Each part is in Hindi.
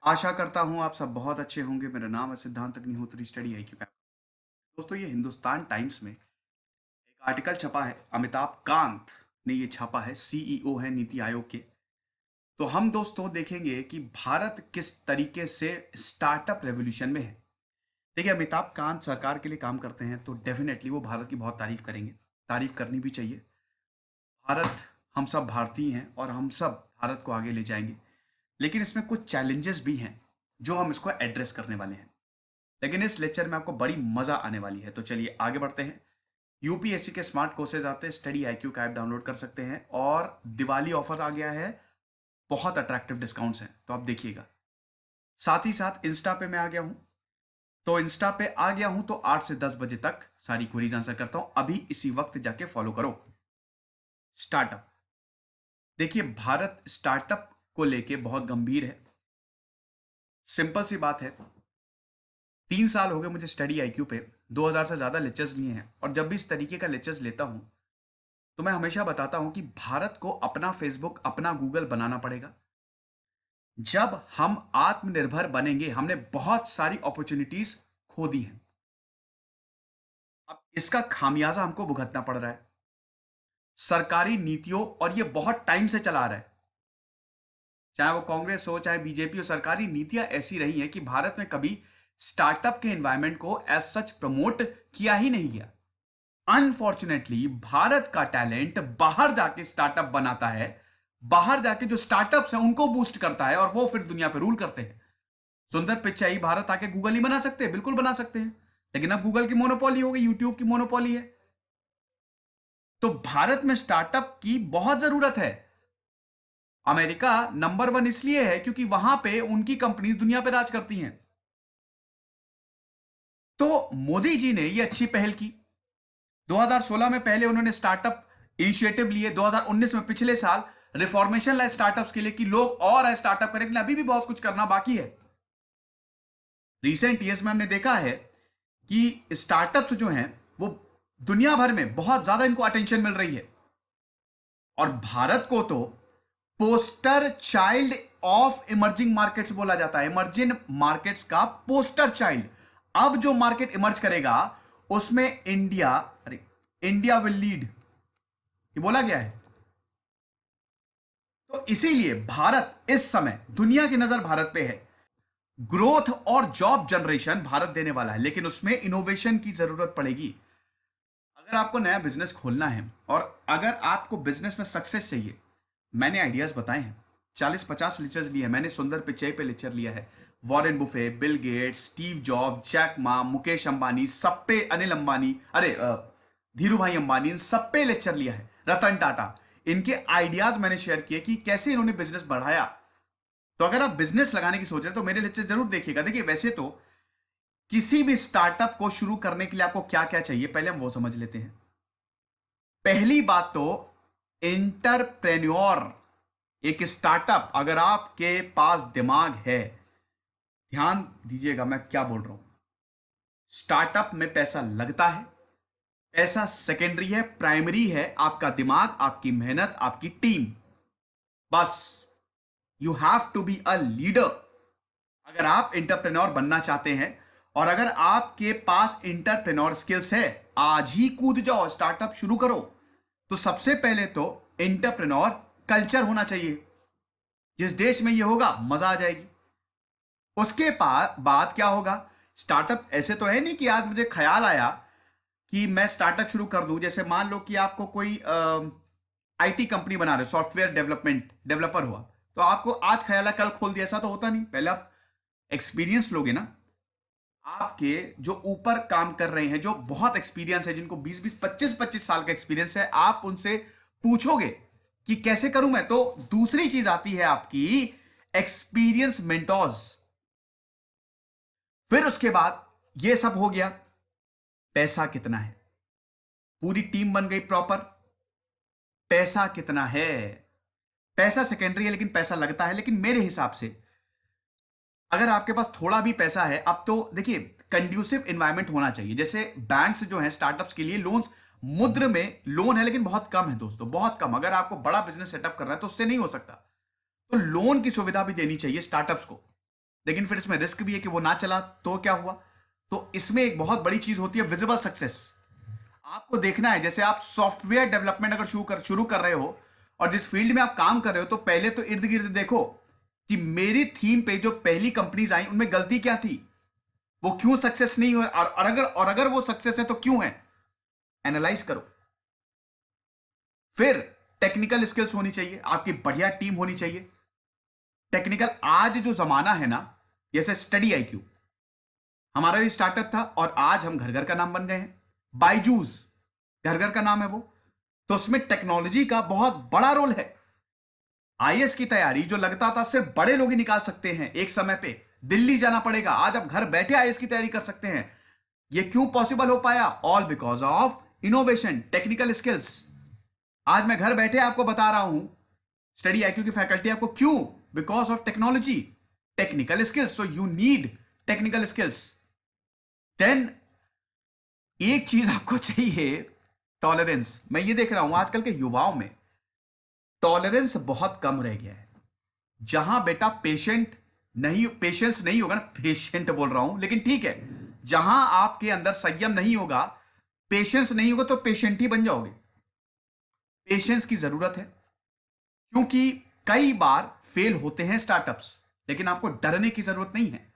आशा करता हूँ आप सब बहुत अच्छे होंगे। मेरा नाम है सिद्धांत Agnihotri, study I Q pack. दोस्तों, ये हिंदुस्तान टाइम्स में एक आर्टिकल छपा है। अमिताभ कांत ने ये छापा है, सीईओ है नीति आयोग के। तो हम दोस्तों देखेंगे कि भारत किस तरीके से स्टार्टअप रेवोल्यूशन में है। देखिए, अमिताभ कांत सरकार के लिए काम करते हैं तो डेफिनेटली वो भारत की बहुत तारीफ करेंगे। तारीफ करनी भी चाहिए। भारत, हम सब भारतीय हैं और हम सब भारत को आगे ले जाएंगे। लेकिन इसमें कुछ चैलेंजेस भी हैं जो हम इसको एड्रेस करने वाले हैं। लेकिन इस लेक्चर में आपको बड़ी मजा आने वाली है। तो चलिए आगे बढ़ते हैं। यूपीएससी के स्मार्ट कोर्सेज आते हैं, स्टडी आईक्यू का ऐप डाउनलोड कर सकते हैं और दिवाली ऑफर आ गया है। बहुत अट्रैक्टिव डिस्काउंट्स हैं, तो आप देखिएगा। साथ ही साथ इंस्टा पे मैं आ गया हूं। तो इंस्टा पे आ गया हूं तो 8 से 10 बजे तक सारी क्वेरीज आंसर करता हूं। अभी इसी वक्त जाके फॉलो करो। स्टार्टअप, देखिए भारत स्टार्टअप को लेके बहुत गंभीर है। सिंपल सी बात है, 3 साल हो गए मुझे स्टडी आईक्यू पे, 2000 से ज्यादा लेक्चर्स लिए हैं। और जब भी इस तरीके का लेक्चर्स लेता हूं तो मैं हमेशा बताता हूं कि भारत को अपना फेसबुक, अपना गूगल बनाना पड़ेगा। जब हम आत्मनिर्भर बनेंगे, हमने बहुत सारी अपॉर्चुनिटीज खो दी हैं। अब इसका खामियाजा हमको भुगतना पड़ रहा है। सरकारी नीतियों, और ये बहुत टाइम से चला आ रहा है, चाहे वो कांग्रेस हो चाहे बीजेपी हो, सरकारी नीतियां ऐसी रही हैं कि भारत में कभी स्टार्टअप के एनवायरनमेंट को एज सच प्रमोट किया ही नहीं गया। अनफॉर्चुनेटली भारत का टैलेंट बाहर जाके स्टार्टअप बनाता है, बाहर जाके जो स्टार्टअप्स हैं उनको बूस्ट करता है और वो फिर दुनिया पे रूल करते हैं। सुंदर पिचाई भारत आके गूगल ही बना सकते हैं, बिल्कुल बना सकते हैं। लेकिन अब गूगल की मोनोपोली हो गई, यूट्यूब की मोनोपोली है। तो भारत में स्टार्टअप की बहुत जरूरत है। अमेरिका नंबर 1 इसलिए है क्योंकि वहां पे उनकी कंपनीज दुनिया पे राज करती हैं। तो मोदी जी ने ये अच्छी पहल की। 2016 में पहले उन्होंने स्टार्टअप इनिशिएटिव लिए। 2019 में, पिछले साल, रिफॉर्मेशन लाए स्टार्टअप्स के लिए कि लोग और स्टार्टअप करें। लेकिन अभी भी बहुत कुछ करना बाकी है। रिसेंट ईयर्स में हमने देखा है कि स्टार्टअप्स जो हैं वो दुनिया भर में बहुत ज्यादा इनको अटेंशन मिल रही है। और भारत को तो poster child of emerging markets बोला जाता है। इमर्जिंग मार्केट्स का पोस्टर चाइल्ड। अब जो मार्केट इमर्ज करेगा उसमें इंडिया, अरे इंडिया विल लीड, ये बोला गया है। तो इसीलिए भारत इस समय, दुनिया की नजर भारत पे है। ग्रोथ और जॉब जनरेशन भारत देने वाला है, लेकिन उसमें इनोवेशन की जरूरत पड़ेगी। अगर आपको नया बिजनेस खोलना है और अगर आपको बिजनेस में सक्सेस चाहिए, मैंने आइडियाज बताए हैं। 40-50 लेक्चर्स लिए हैं मैंने। सुंदर पिचाई पे लेक्चर लिया है। Warren Buffett, Bill Gates, Steve Job, Jack Ma, Mukesh Ambani, सब पे, अनिल अंबानी, अरे धीरू भाई अंबानी, इन सब पे लेक्चर लिया है। रतन टाटा, इनके आइडियाज मैंने शेयर किए कि कैसे इन्होंने बिजनेस बढ़ाया। तो अगर आप बिजनेस लगाने की सोच रहे हैं तो मेरे लेक्चर जरूर देखिएगा। देखिए, वैसे तो किसी भी स्टार्टअप को शुरू करने के लिए आपको क्या क्या चाहिए, पहले हम वो समझ लेते हैं। पहली बात तो इंटरप्रेन्योर। एक स्टार्टअप, अगर आपके पास दिमाग है, ध्यान दीजिएगा मैं क्या बोल रहा हूं। स्टार्टअप में पैसा लगता है। पैसा सेकेंडरी है, प्राइमरी है आपका दिमाग, आपकी मेहनत, आपकी टीम। बस you have to be a leader. अगर आप इंटरप्रेन्योर बनना चाहते हैं और अगर आपके पास इंटरप्रेन्योर स्किल्स है, आज ही कूद जाओ, स्टार्टअप शुरू करो। तो सबसे पहले तो इंटरप्रेन्योर कल्चर होना चाहिए। जिस देश में ये होगा, मजा आ जाएगी। उसके बाद क्या होगा, स्टार्टअप ऐसे तो है नहीं कि आज मुझे ख्याल आया कि मैं स्टार्टअप शुरू कर दूं। जैसे मान लो कि आपको कोई आईटी कंपनी बना रहे, सॉफ्टवेयर डेवलपमेंट डेवलपर हुआ, तो आपको आज ख्याल है कल खोल दिया, ऐसा तो होता नहीं। पहले आप एक्सपीरियंस लोगे ना। आपके जो ऊपर काम कर रहे हैं, जो बहुत एक्सपीरियंस है, जिनको 20-20, 25-25 साल का एक्सपीरियंस है, आप उनसे पूछोगे कि कैसे करूं मैं। तो दूसरी चीज आती है आपकी एक्सपीरियंस मेंटोर्स। फिर उसके बाद ये सब हो गया। पैसा कितना है, पूरी टीम बन गई प्रॉपर। पैसा कितना है, पैसा सेकेंडरी है लेकिन पैसा लगता है। लेकिन मेरे हिसाब से अगर आपके पास थोड़ा भी पैसा है, अब तो देखिए कंड्यूसिव एनवायरनमेंट होना चाहिए। जैसे बैंक्स जो हैं स्टार्टअप्स के लिए लोन्स, मुद्र में लोन है लेकिन बहुत कम है दोस्तों, बहुत कम। अगर आपको बड़ा बिजनेस सेटअप करना है तो उससे नहीं हो सकता। तो लोन की सुविधा भी देनी चाहिए स्टार्टअप्स को। लेकिन फिर इसमें रिस्क भी है कि वो ना चला तो क्या हुआ। तो इसमें एक बहुत बड़ी चीज होती है विजिबल सक्सेस। आपको देखना है, जैसे आप सॉफ्टवेयर डेवलपमेंट अगर शुरू कर रहे हो और जिस फील्ड में आप काम कर रहे हो, तो पहले तो इर्द गिर्द देखो कि मेरी थीम पे जो पहली कंपनीज आई उनमें गलती क्या थी, वो क्यों सक्सेस नहीं हुआ, और अगर वो सक्सेस है तो क्यों है, एनालाइज करो। फिर टेक्निकल स्किल्स होनी चाहिए, आपकी बढ़िया टीम होनी चाहिए। टेक्निकल आज जो जमाना है ना, जैसे स्टडी आईक्यू हमारा भी स्टार्टअप था और आज हम घर घर का नाम बन गए हैं। बायजूस घर घर का नाम है वो, तो उसमें टेक्नोलॉजी का बहुत बड़ा रोल है। आईएएस की तैयारी जो लगता था सिर्फ बड़े लोग ही निकाल सकते हैं, एक समय पे दिल्ली जाना पड़ेगा, आज आप घर बैठे आईएएस की तैयारी कर सकते हैं। ये क्यों पॉसिबल हो पाया? All because of innovation, technical skills. आज मैं घर बैठे आपको बता रहा हूं स्टडी आईक्यू की फैकल्टी आपको, क्यों? Because of technology, technical skills. So you need technical skills. Then एक चीज आपको चाहिए, टॉलरेंस। मैं ये देख रहा हूं आजकल के युवाओं में टॉलरेंस बहुत कम रह गया है। जहां बेटा पेशेंस नहीं होगा ना, पेशेंट बोल रहा हूं लेकिन ठीक है, जहां आपके अंदर संयम नहीं होगा, पेशेंस नहीं होगा, तो पेशेंट ही बन जाओगे। पेशेंस की जरूरत है, क्योंकि कई बार फेल होते हैं स्टार्टअप्स, लेकिन आपको डरने की जरूरत नहीं है।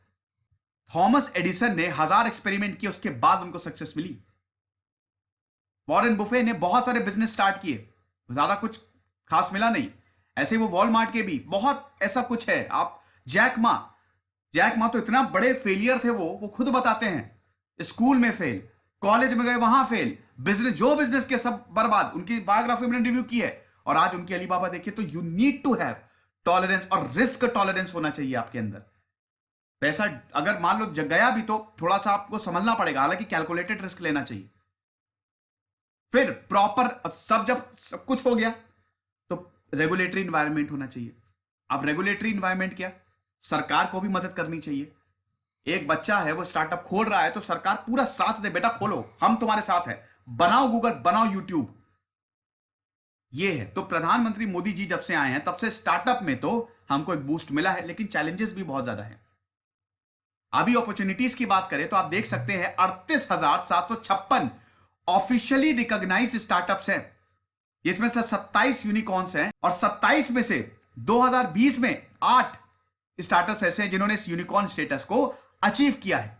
थॉमस एडिसन ने 1000 एक्सपेरिमेंट किए, उसके बाद उनको सक्सेस मिली। वॉरेन बुफे ने बहुत सारे बिजनेस स्टार्ट किए, ज्यादा कुछ खास मिला नहीं। ऐसे वो वॉलमार्ट के भी बहुत ऐसा कुछ है। आप जैक मा तो इतना बड़े फेलियर थे, वो खुद बताते हैं। स्कूल में फेल, कॉलेज में गए वहां फेल, बिजनेस के सब बर्बाद। उनकी बायोग्राफी मैंने रिव्यू की है, और आज उनकी अलीबाबा देखिए। तो you need to have tolerance, और रिस्क टॉलरेंस होना चाहिए आपके अंदर। पैसा अगर मान लो जग गया भी तो थोड़ा सा आपको संभलना पड़ेगा, हालांकि कैलकुलेटेड रिस्क लेना चाहिए। फिर प्रॉपर जब सब कुछ हो गया तो रेगुलेटरी इन्वायरमेंट होना चाहिए। अब रेगुलेटरी इन्वायरमेंट क्या, सरकार को भी मदद करनी चाहिए। एक बच्चा है वो स्टार्टअप खोल रहा है, तो सरकार पूरा साथ दे, बेटा खोलो, हम तुम्हारे साथ हैं, बनाओ गूगल, बनाओ यूट्यूब। ये है। तो प्रधानमंत्री मोदी जी जब से आए हैं तब से स्टार्टअप में तो हमको एक बूस्ट मिला है, लेकिन चैलेंजेस भी बहुत ज्यादा है। अभी अपॉर्चुनिटीज की बात करें तो आप देख सकते हैं 38,756 ऑफिशियली रिकॉग्नाइज्ड स्टार्टअप्स हैं, जिसमें से 27 यूनिकॉर्न्स हैं, और 27 में से 2020 में 8 स्टार्टअप्स ऐसे हैं जिन्होंने इस यूनिकॉर्न स्टेटस को अचीव किया है,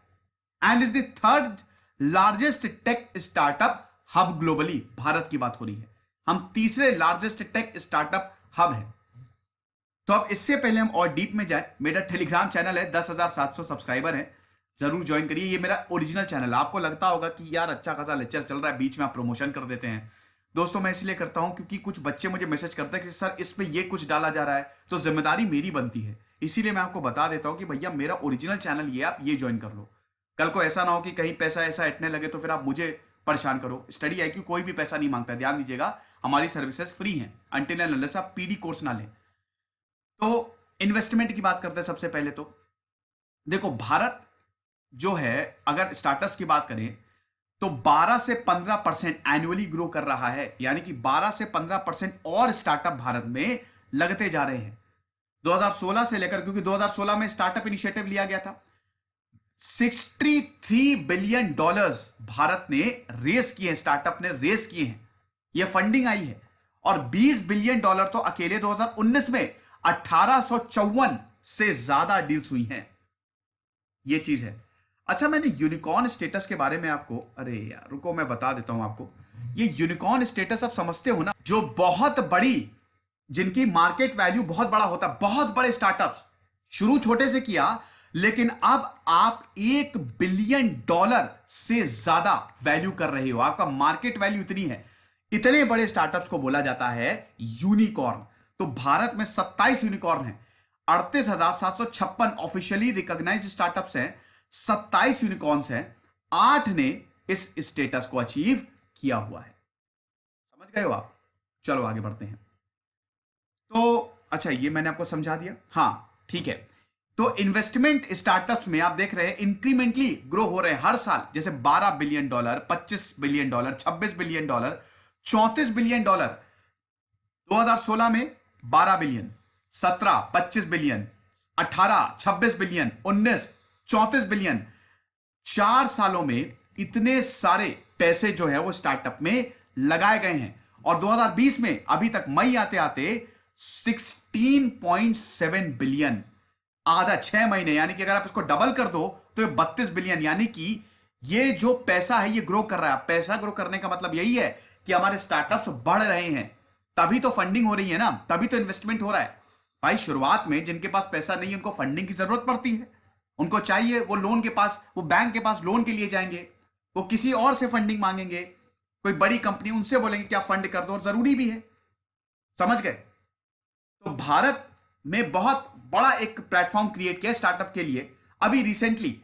and is the third largest tech startup hub globally. Bharat की बात हो रही है, हम तीसरे लार्जेस्ट टेक स्टार्टअप हब हैं। तो अब इससे पहले हम और डीप में जाए, मेरा टेलीग्राम चैनल है, 10,700 सब्सक्राइबर है, जरूर ज्वाइन करिए। ये मेरा ओरिजिनल चैनल है। आपको लगता होगा कि यार अच्छा खासा लेक्चर चल रहा है, बीच में आप प्रमोशन कर देते हैं। दोस्तों मैं इसलिए करता हूं क्योंकि कुछ बच्चे मुझे मैसेज करते हैं कि सर इसमें ये कुछ डाला जा रहा है, तो जिम्मेदारी मेरी बनती है। इसीलिए मैं आपको बता देता हूं कि भैया मेरा ओरिजिनल चैनल ये, आप ये ज्वाइन कर लो। कल को ऐसा ना हो कि कहीं पैसा ऐसा हटने लगे तो फिर आप मुझे परेशान करो। स्टडी आईक्यू कोई भी पैसा नहीं मांगता है, ध्यान दीजिएगा, हमारी सर्विसेज फ्री हैं अनटिल एंड अनलेस आप पीडी कोर्स ना लें। तो इन्वेस्टमेंट की बात करते हैं। सबसे पहले तो देखो, भारत जो है, अगर स्टार्टअप्स की बात करें तो 12 से 15% एनुअली ग्रो कर रहा है, यानी कि 12 से 15% और स्टार्टअप भारत में लगते जा रहे हैं 2016 से लेकर, क्योंकि 2016 में स्टार्टअप इनिशिएटिव लिया गया था। $63 बिलियन भारत ने रेस किए हैं, स्टार्टअप ने रेस किए हैं, यह फंडिंग आई है। और $20 बिलियन तो अकेले 2019 में 1854 से ज्यादा डील्स हुई हैं। यह चीज है। अच्छा, मैंने यूनिकॉर्न स्टेटस के बारे में आपको, अरे यार रुको मैं बता देता हूं आपको। ये यूनिकॉर्न स्टेटस आप समझते हो ना, जो बहुत बड़ी, जिनकी मार्केट वैल्यू बहुत बड़ा होता है, बहुत बड़े स्टार्टअप्स, शुरू छोटे से किया, लेकिन अब आप $1 बिलियन से ज्यादा वैल्यू कर रहे हो, आपका मार्केट वैल्यू इतनी है। इतने बड़े स्टार्टअप्स को बोला जाता है यूनिकॉर्न। तो भारत में 27 यूनिकॉर्न है, 38,756 ऑफिशियली रिकॉग्नाइज्ड स्टार्टअप्स हैं, 27 यूनिकॉर्न्स हैं, 8 ने इस स्टेटस को अचीव किया हुआ है। समझ गए हो आप? चलो आगे बढ़ते हैं। तो अच्छा, ये मैंने आपको समझा दिया, हां ठीक है। तो इन्वेस्टमेंट स्टार्टअप्स में आप देख रहे हैं इंक्रीमेंटली ग्रो हो रहे हैं हर साल, जैसे $12 बिलियन, $25 बिलियन, $26 बिलियन, $34 बिलियन, 2016 में 12 बिलियन, 17 25 बिलियन, 18, 26 बिलियन, 19, 34 बिलियन। 4 सालों में इतने सारे पैसे जो है वो स्टार्टअप में लगाए गए हैं। और 2020 में अभी तक मई आते आते 16.7 बिलियन, आधा 6 महीने, यानी कि अगर आप इसको डबल कर दो तो ये 32 बिलियन, यानी कि ये जो पैसा है ये ग्रो कर रहा है। पैसा ग्रो करने का मतलब यही है कि हमारे स्टार्टअप्स बढ़ रहे हैं, तभी तो फंडिंग हो रही है ना, तभी तो इन्वेस्टमेंट हो रहा है। भाई शुरुआत में जिनके पास पैसा नहीं है उनको फंडिंग की जरूरत पड़ती है, उनको चाहिए, वो लोन के पास, वो बैंक के पास लोन के लिए जाएंगे, वो किसी और से फंडिंग मांगेंगे, कोई बड़ी कंपनी उनसे बोलेंगे क्या फंड कर दो, और जरूरी भी है। समझ गए? तो भारत में बहुत बड़ा एक प्लेटफॉर्म क्रिएट किया स्टार्टअप के लिए अभी रिसेंटली,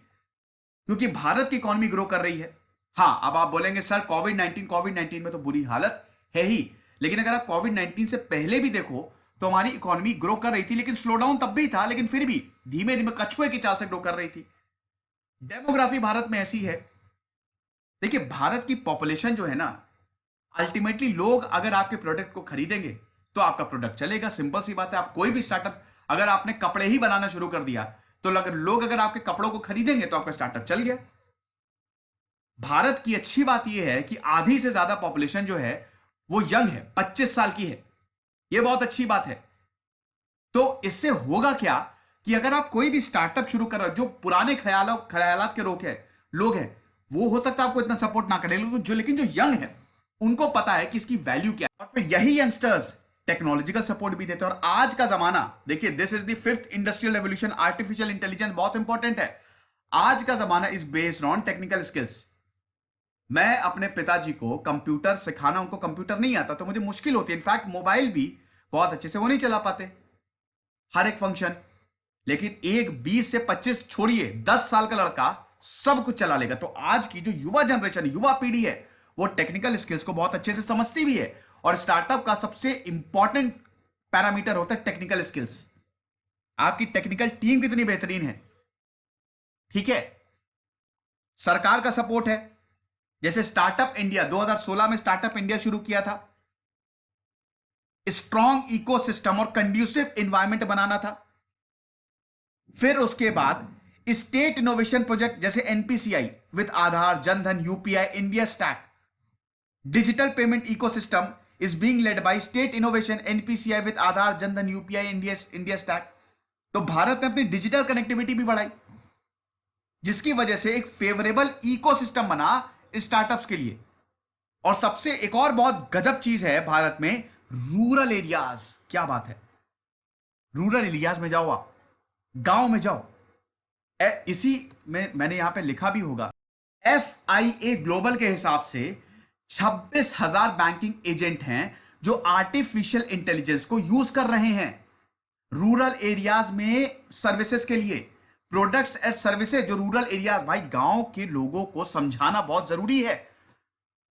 क्योंकि भारत की इकोनॉमी ग्रो कर रही है। हां, अब आप बोलेंगे सर कोविड 19 में तो बुरी हालत है ही, लेकिन अगर आप कोविड 19 से पहले भी देखो तो हमारी इकोनॉमी ग्रो कर रही थी, लेकिन स्लो डाउन तब भी था, लेकिन फिर भी धीमे धीमे कछुए की चाल से ग्रो कर रही थी। डेमोग्राफी भारत में ऐसी है, देखिए भारत की पॉपुलेशन जो है ना, अल्टीमेटली लोग अगर आपके प्रोडक्ट को खरीदेंगे तो आपका प्रोडक्ट चलेगा। सिंपल सी बात है। आप कोई भी स्टार्टअप, अगर आपने कपड़े ही बनाना शुरू कर दिया तो लोग अगर आपके कपड़ों को खरीदेंगे तो आपका स्टार्टअप चल गया। भारत की अच्छी बात यह है कि आधी से ज्यादा पॉपुलेशन जो है वो यंग है, 25 साल की है। यह बहुत अच्छी बात है। तो इससे होगा क्या कि अगर आप कोई भी स्टार्टअप शुरू कर रहे हो, जो पुराने ख्यालात के लोग हैं, वो हो सकता है आपको इतना सपोर्ट ना करें, लेकिन जो यंग है उनको पता है कि इसकी वैल्यू क्या है, और फिर यही यंगस्टर्स टेक्नोलॉजिकल सपोर्ट भी देते हैं। और आज का जमाना देखिए, this is the 5th industrial revolution, artificial intelligence बहुत इंपॉर्टेंट है। आज का जमाना is based on technical skills. मैं अपने पिताजी को कंप्यूटर सिखाना, उनको कंप्यूटर नहीं आता तो मुझे मुश्किल होती है, इनफैक्ट मोबाइल भी बहुत अच्छे से वो नहीं चला पाते हर एक फंक्शन। लेकिन एक 20 से 25 छोड़िए, 10 साल का लड़का सब कुछ चला लेगा। तो आज की जो युवा जनरेशन, युवा पीढ़ी है, वो टेक्निकल स्किल्स को बहुत अच्छे से समझती भी है। और स्टार्टअप का सबसे इंपॉर्टेंट पैरामीटर होता है टेक्निकल स्किल्स। आपकी टेक्निकल टीम कितनी बेहतरीन है, ठीक है। सरकार का सपोर्ट है, जैसे स्टार्टअप इंडिया 2016 में स्टार्टअप इंडिया शुरू किया था। स्ट्रॉन्ग इकोसिस्टम और कंड्यूसिव एनवायरमेंट बनाना था। फिर उसके बाद स्टेट इनोवेशन प्रोजेक्ट जैसे NPCI with Aadhaar, Jan Dhan, UPI, India stack, digital payment ecosystem is being led by state innovation, NPCI with Aadhaar, Jan Dhan, UPI, India stack. तो भारत ने अपनी डिजिटल कनेक्टिविटी भी बढ़ाई, जिसकी वजह से एक फेवरेबल इकोसिस्टम बना स्टार्टअप्स के लिए। और सबसे एक और बहुत गजब चीज है भारत में, रूरल एरियाज। क्या बात है, रूरल एरियाज में जाओ, आप गांव में जाओ। इसी में मैंने यहां पे लिखा भी होगा, FIA ग्लोबल के हिसाब से 26,000 बैंकिंग एजेंट हैं जो आर्टिफिशियल इंटेलिजेंस को यूज कर रहे हैं रूरल एरियाज में सर्विसेज के लिए। प्रोडक्ट्स एंड सर्विसेज जो रूरल एरियाज, भाई गांव के लोगों को समझाना बहुत जरूरी है।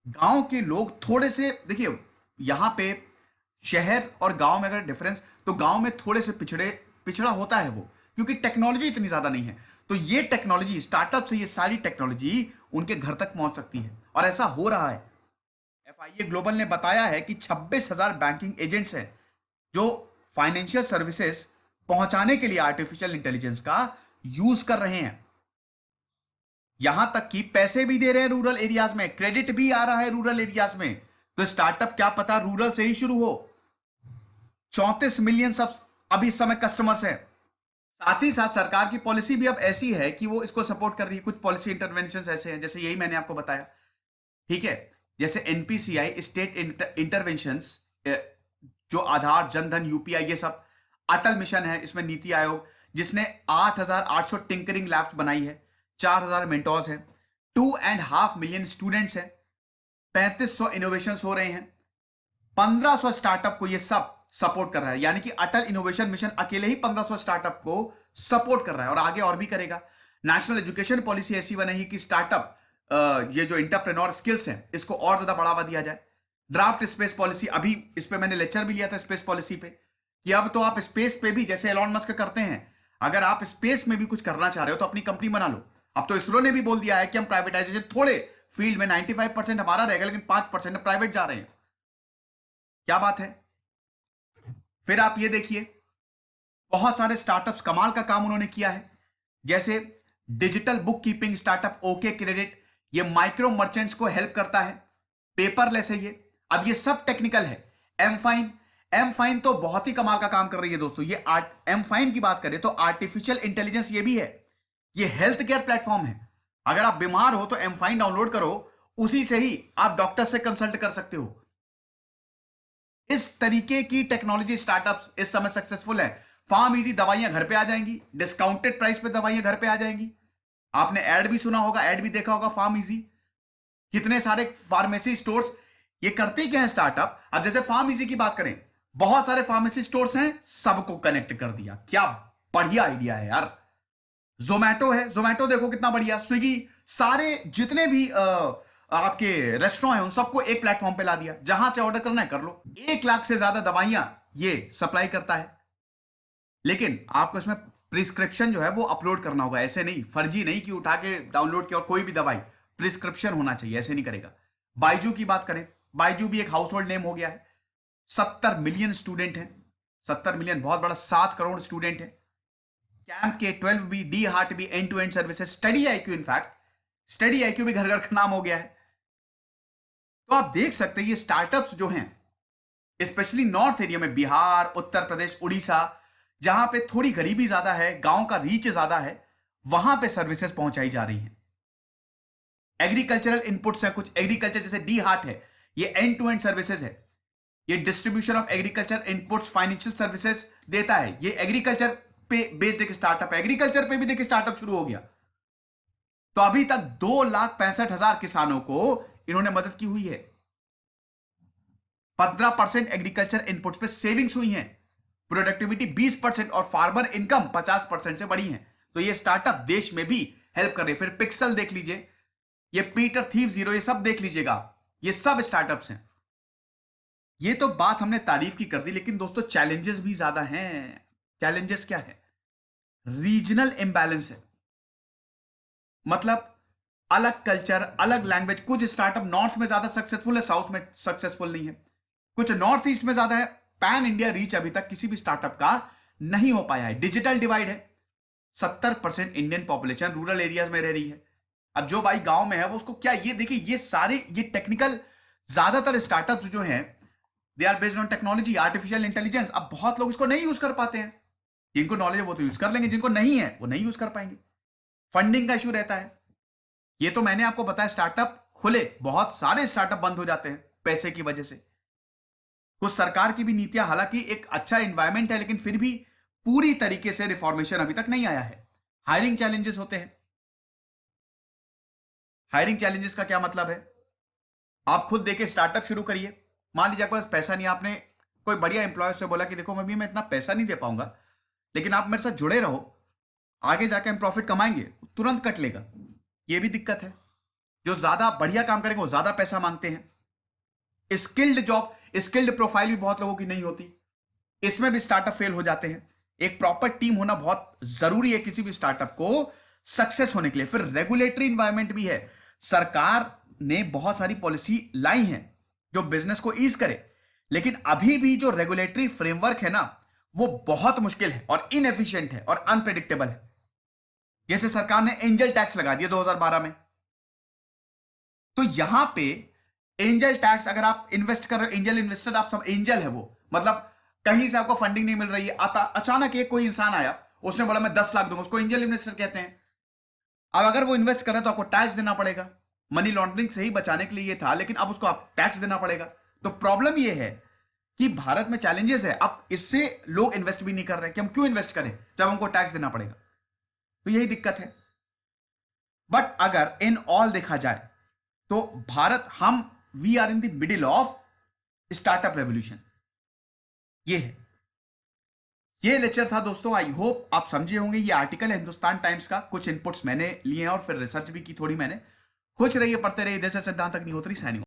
गांव के लोग थोड़े से, देखिए यहां पे शहर और गांव में अगर डिफरेंस, तो गांव में थोड़े से पिछड़ा होता है वो, क्योंकि टेक्नोलॉजी इतनी ज्यादा नहीं है। तो ये टेक्नोलॉजी, स्टार्टअप से ये सारी टेक्नोलॉजी उनके घर तक पहुंच सकती है, और ऐसा हो रहा है। FIA ग्लोबल ने बताया है कि 26,000 बैंकिंग एजेंट्स हैं जो फाइनेंशियल सर्विसेज पहुंचाने के लिए आर्टिफिशियल इंटेलिजेंस का यूज कर रहे हैं। यहां तक कि पैसे भी दे रहे हैं रूरल एरियाज में, क्रेडिट भी आ रहा है रूरल एरियाज में। तो स्टार्टअप क्या पता रूरल से ही शुरू हो। 34 मिलियन सब अभी इस समय कस्टमर्स हैं। साथ ही साथ सरकार की पॉलिसी भी अब ऐसी है कि वो इसको सपोर्ट कर रही है। कुछ पॉलिसी इंटरवेंशन ऐसे हैं, जैसे यही मैंने आपको बताया, ठीक है, जैसे एनपीसीआई, स्टेट इंटरवेंशंस, जो आधार, जनधन, यूपीआई, ये सब। अटल मिशन है, इसमें नीति आयोग, जिसने 8,800 टिंकरिंग लैब्स बनाई है, 4,000 मेंटोर्स हैं, 2.5 मिलियन स्टूडेंट्स हैं, 3,500 इनोवेशंस हो रहे हैं, 1,500 स्टार्टअप को ये सब सपोर्ट कर रहा है। यानी कि अटल इनोवेशन मिशन अकेले ही 1,500 स्टार्टअप को सपोर्ट कर रहा है, और आगे और भी करेगा। नेशनल एजुकेशन पॉलिसी ऐसी बनेगी कि स्टार्टअप, ये जो इंटरप्रेन्योर स्किल्स हैं, इसको और ज्यादा बढ़ावा दिया जाए। ड्राफ्ट स्पेस पॉलिसी, अभी इस पे मैंने लेक्चर भी लिया था स्पेस पॉलिसी पे, कि अब तो आप स्पेस पे भी, जैसे एलॉन मस्क करते हैं, अगर आप स्पेस में भी कुछ करना चाह रहे हो तो अपनी कंपनी बना लो। अब तो इसरो ने भी बोल दिया है कि हम प्राइवेटाइजेशन, थोड़े फील्ड में 95% हमारा रहेगा, लेकिन 5% प्राइवेट जा रहे हैं। क्या बात है। फिर आप ये देखिए, बहुत सारे स्टार्टअप्स कमाल का काम उन्होंने किया है, जैसे digital book keeping startup okay credit, ये माइक्रो मर्चेंट्स को हेल्प करता है, पेपरलेस है ये। अब ये सब टेक्निकल है। एम फाइन तो बहुत ही कमाल का काम कर रही है दोस्तों। ये एम फाइन की बात करें तो आर्टिफिशियल इंटेलिजेंस ये भी है। ये हेल्थ केयर प्लेटफॉर्म है। अगर आप बीमार हो तो एम फाइन डाउनलोड करो, उसी से ही आप डॉक्टर से कंसल्ट कर सकते हो। इस तरीके की टेक्नोलॉजी स्टार्टअप्स इस समय सक्सेसफुल है। फार्म इजी, दवाइयां घर पे आ जाएंगी, डिस्काउंटेड प्राइस पे दवाइयां घर पे आ जाएंगी। आपने ऐड भी सुना होगा, ऐड भी देखा होगा, फार्म इजी। कितने सारे फार्मेसी स्टोर्स ये करते क्या है स्टार्टअप। अब जैसे फार्म इजी की बात करें, बहुत सारे फार्मेसी स्टोर्स हैं, सबको कनेक्ट कर दिया। क्या बढ़िया आइडिया है यार। जोमैटो है, जोमैटो देखो कितना बढ़िया, स्विगी, सारे जितने भी आपके रेस्टोरेंट हैं उन सबको एक प्लेटफॉर्म पे ला दिया। जहां से ऑर्डर करना है कर लो। 1 लाख से ज्यादा दवाइयां ये सप्लाई करता है, लेकिन आपको इसमें प्रिस्क्रिप्शन जो है वो अपलोड करना होगा। ऐसे नहीं, फर्जी नहीं कि उठा के डाउनलोड किया और कोई भी दवाई, प्रिस्क्रिप्शन होना चाहिए, ऐसे नहीं करेगा। बाइजू की बात करें, बाइजू भी एक हाउस होल्ड नेम हो गया है। 70 मिलियन स्टूडेंट हैं, 70 मिलियन बहुत बड़ा, 7 करोड़ स्टूडेंट है। कैंप के 12 भी, डी हार्ट भी, end to end services, study IQ, in fact study IQ भी घर घर का नाम हो गया है। तो आप देख सकते हैं ये स्टार्टअप्स जो हैं, स्पेशली नॉर्थ एरिया में, बिहार, उत्तर प्रदेश, उड़ीसा, जहां पे थोड़ी गरीबी ज्यादा है, गांव का रीच ज्यादा है, वहां पे सर्विसेज पहुंचाई जा रही हैं। एग्रीकल्चरल इनपुट्स हैं कुछ, एग्रीकल्चर जैसे डी हार्ट है, ये एंड टू एंड सर्विसेज है। ये distribution of agriculture inputs, financial services देता है। ये एग्रीकल्चर पे बेस्ड एक स्टार्टअप है। एग्रीकल्चर पे भी देखिए स्टार्टअप शुरू हो गया। तो अभी तक 2,65,000 किसानों को इन्होंने मदद की हुई है। 15% एग्रीकल्चर इनपुट्स पे सेविंग्स हुई हैं। प्रोडक्टिविटी 20% और फार्मर इनकम 50% से बढ़ी है। तो ये स्टार्टअप देश में भी हेल्प कर रहे हैं। फिर पिक्सल देख लीजिए, ये पीटर थीव जीरो, ये सब देख लीजिएगा, ये सब स्टार्टअप्स हैं। ये तो बात हमने तारीफ की कर दी, लेकिन दोस्तों चैलेंजेस भी ज्यादा हैं। चैलेंजेस क्या है? रीजनल इंबैलेंस है, मतलब अलग कल्चर, अलग लैंग्वेज। कुछ स्टार्टअप नॉर्थ में ज्यादा सक्सेसफुल है, साउथ में सक्सेसफुल नहीं है। कुछ नॉर्थ ईस्ट में ज्यादा है। पैन इंडिया रीच अभी तक किसी भी स्टार्टअप का नहीं हो पाया है। डिजिटल डिवाइड है, 70% इंडियन पॉपुलेशन रूरल एरियाज में रह रही है। अब जो भाई गांव में है वो उसको क्या, ये देखिए, ये सारे ये टेक्निकल, ज्यादातर स्टार्टअप्स जो हैं they are based on technology, artificial intelligence. अब बहुत लोग इसको नहीं यूज कर पाते हैं। जिनको नॉलेज है वो तो यूज कर लेंगे, जिनको नहीं है वो नहीं यूज कर पाएंगे। फंडिंग का इशू रहता है। ये तो मैंने आपको बताया, स्टार्टअप खुले, बहुत सारे स्टार्टअप बंद हो जाते हैं पैसे की वजह से। कुछ सरकार की भी नीतियां, हालांकि एक अच्छा एनवायरमेंट है, लेकिन फिर भी पूरी तरीके से रिफॉर्मेशन अभी तक नहीं आया है। हायरिंग चैलेंजेस होते हैं। हायरिंग चैलेंजेस का क्या मतलब है? आप खुद देखे स्टार्टअप शुरू करिए, मान लीजिए आपके पास पैसा नहीं, आपने कोई बढ़िया एम्प्लॉयर से बोला कि देखो मैं इतना पैसा नहीं दे पाऊंगा, लेकिन आप मेरे साथ जुड़े रहो, आगे जाके हम प्रॉफिट कमाएंगे, तुरंत कट लेगा। ये भी दिक्कत है। जो ज्यादा बढ़िया काम करेंगे वो ज्यादा पैसा मांगते हैं। स्किल्ड जॉब, स्किल्ड प्रोफाइल भी बहुत लोगों की नहीं होती, इसमें भी स्टार्टअप फेल हो जाते हैं। एक प्रॉपर टीम होना बहुत जरूरी है किसी भी स्टार्टअप को सक्सेस होने के लिए। फिर रेगुलेटरी एनवायरनमेंट भी है। सरकार ने बहुत सारी पॉलिसी लाई है जो बिजनेस को ईज करे, लेकिन अभी भी जो रेगुलेटरी फ्रेमवर्क है ना, वो बहुत मुश्किल है और इनएफिशिएंट है और अनप्रेडिक्टेबल है। जैसे सरकार ने एंजल टैक्स लगा दिया 2012 में, तो यहां पे एंजल टैक्स, अगर आप इन्वेस्ट कर रहे हो, एंजल इन्वेस्टर, आप सब एंजल है वो, मतलब कहीं से आपको फंडिंग नहीं मिल रही है, आता अचानक एक कोई इंसान आया, उसने बोला मैं 10 लाख दूंगा, उसको एंजल इन्वेस्टर कहते हैं। अब अगर वो इन्वेस्ट कर रहे तो आपको टैक्स देना पड़ेगा। मनी लॉन्ड्रिंग से ही बचाने के लिए ये था, लेकिन अब उसको आप टैक्स देना पड़ेगा। तो प्रॉब्लम ये है कि भारत में चैलेंजेस है। अब इससे लोग इन्वेस्ट भी नहीं कर रहे कि हम क्यों इन्वेस्ट करें जब हमको टैक्स देना पड़ेगा। तो यही दिक्कत है। बट अगर इन ऑल देखा जाए तो भारत, हम we are in the middle of startup revolution. ये है, ये लेक्चर था दोस्तों। आई होप आप समझे होंगे। ये आर्टिकल है हिंदुस्तान टाइम्स का, कुछ इनपुट्स मैंने लिए हैं और फिर रिसर्च भी की थोड़ी मैंने। खुश रहिए, पढ़ते रहिए। जैसे सिद्धांत अग्निहोत्री साइनिंग।